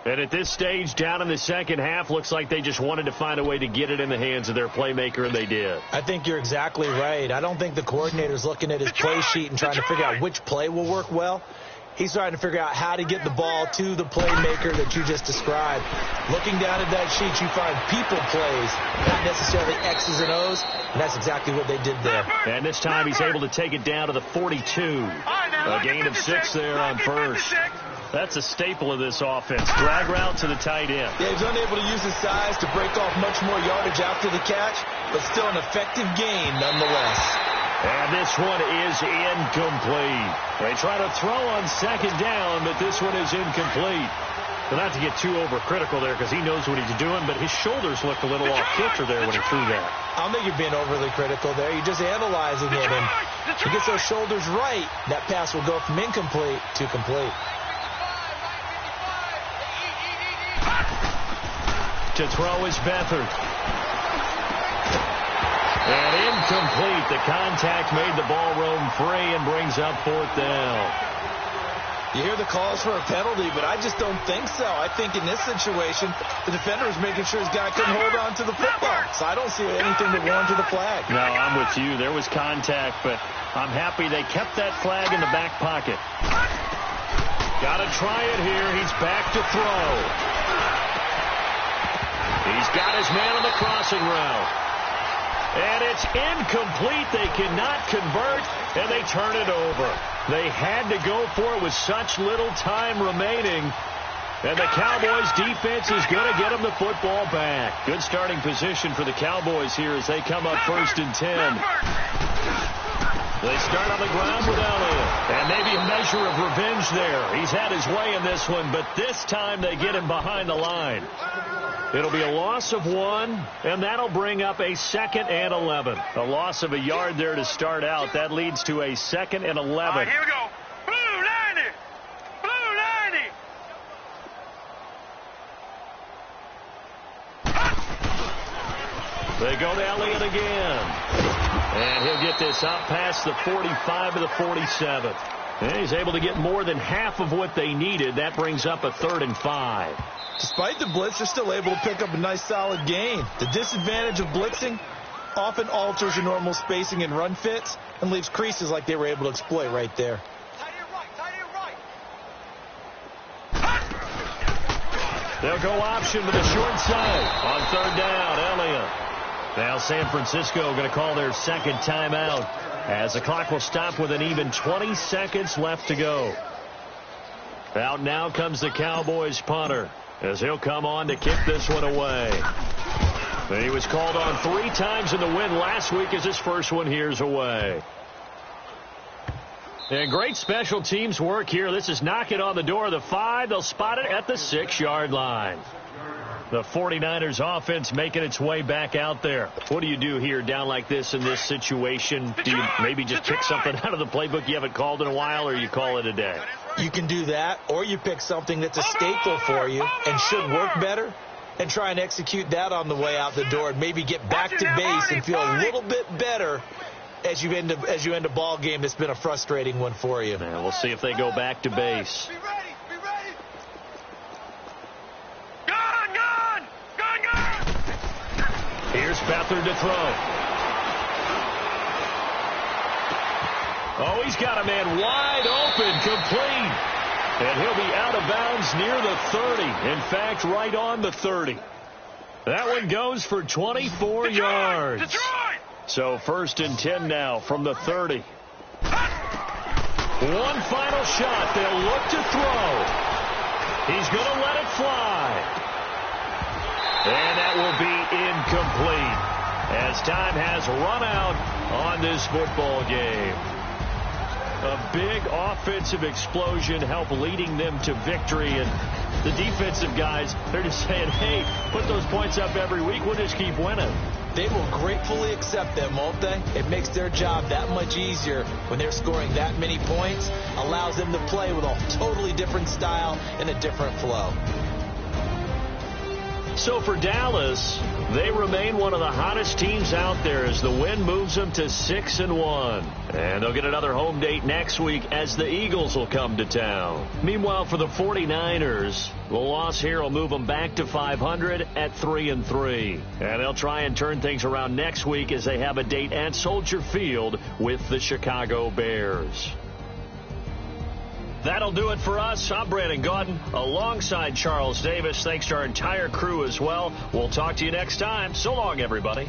And at this stage, down in the second half, looks like they just wanted to find a way to get it in the hands of their playmaker, and they did. I think you're exactly right. I don't think the coordinator's looking at his play sheet and trying to figure out which play will work well. He's trying to figure out how to get the ball to the playmaker that you just described. Looking down at that sheet, you find people plays, not necessarily X's and O's, and that's exactly what they did there. And this time he's able to take it down to the 42. A gain of 6 there on first. That's a staple of this offense. Drag route to the tight end. Yeah, he's unable to use his size to break off much more yardage after the catch, but still an effective gain nonetheless. And this one is incomplete. They try to throw on second down, but this one is incomplete. Well, not to get too overcritical there because he knows what he's doing, but his shoulders looked a little off kilter there when he threw that. I don't think you're being overly critical there. You're just analyzing it, and if he gets those shoulders right, that pass will go from incomplete to complete. To throw is Beathard. And incomplete. The contact made the ball roam free and brings up 4th down. You hear the calls for a penalty, but I just don't think so. I think in this situation, the defender was making sure his guy couldn't hold on to the football. So I don't see anything that warranted the flag. No, I'm with you. There was contact, but I'm happy they kept that flag in the back pocket. Got to try it here. He's back to throw. He's got his man on the crossing route. And it's incomplete. They cannot convert, and they turn it over. They had to go for it with such little time remaining. And the Cowboys defense is going to get them the football back. Good starting position for the Cowboys here as they come up 1st and 10. They start on the ground with Elliott. And maybe a measure of revenge there. He's had his way in this one, but this time they get him behind the line. It'll be a loss of 1, and that'll bring up a 2nd and 11. A loss of a yard there to start out. That leads to a 2nd and 11. All right, here we go. Blue 90. Blue 90. They go to Elliott again. And he'll get this up past the 45 to the 47. And he's able to get more than half of what they needed. That brings up a 3rd and 5. Despite the blitz, they're still able to pick up a nice solid gain. The disadvantage of blitzing often alters your normal spacing and run fits and leaves creases like they were able to exploit right there. They'll go option to the short side. On 3rd down, Elliott. Now San Francisco going to call their 2nd timeout as the clock will stop with an even 20 seconds left to go. Out now comes the Cowboys punter as he'll come on to kick this one away. And he was called on 3 times in the win last week as his first one here's away. And great special teams work here. This is knocking on the door of the 5. They'll spot it at the 6-yard line. The 49ers offense making its way back out there. What do you do here down like this in this situation? Do you maybe just pick something out of the playbook you haven't called in a while, or you call it a day? You can do that, or you pick something that's a staple for you and should work better and try and execute that on the way out the door and maybe get back to base and feel a little bit better as you end a ball game that's been a frustrating one for you. Yeah, we'll see if they go back to base. Be ready. Gone. Here's Beathard to throw. Oh, he's got a man wide open, complete. And he'll be out of bounds near the 30. In fact, right on the 30. That one goes for 24 yards. Detroit! So 1st and 10 now from the 30. One final shot. They'll look to throw. He's going to let it fly. And that will be incomplete as time has run out on this football game. A big offensive explosion helped leading them to victory. And the defensive guys, they're just saying, hey, put those points up every week. We'll just keep winning. They will gratefully accept them, won't they? It makes their job that much easier when they're scoring that many points. Allows them to play with a totally different style and a different flow. So for Dallas, they remain one of the hottest teams out there as the win moves them to 6-1. And they'll get another home date next week as the Eagles will come to town. Meanwhile, for the 49ers, the loss here will move them back to 500 at 3-3. And they'll try and turn things around next week as they have a date at Soldier Field with the Chicago Bears. That'll do it for us. I'm Brandon Gaudin alongside Charles Davis. Thanks to our entire crew as well. We'll talk to you next time. So long, everybody.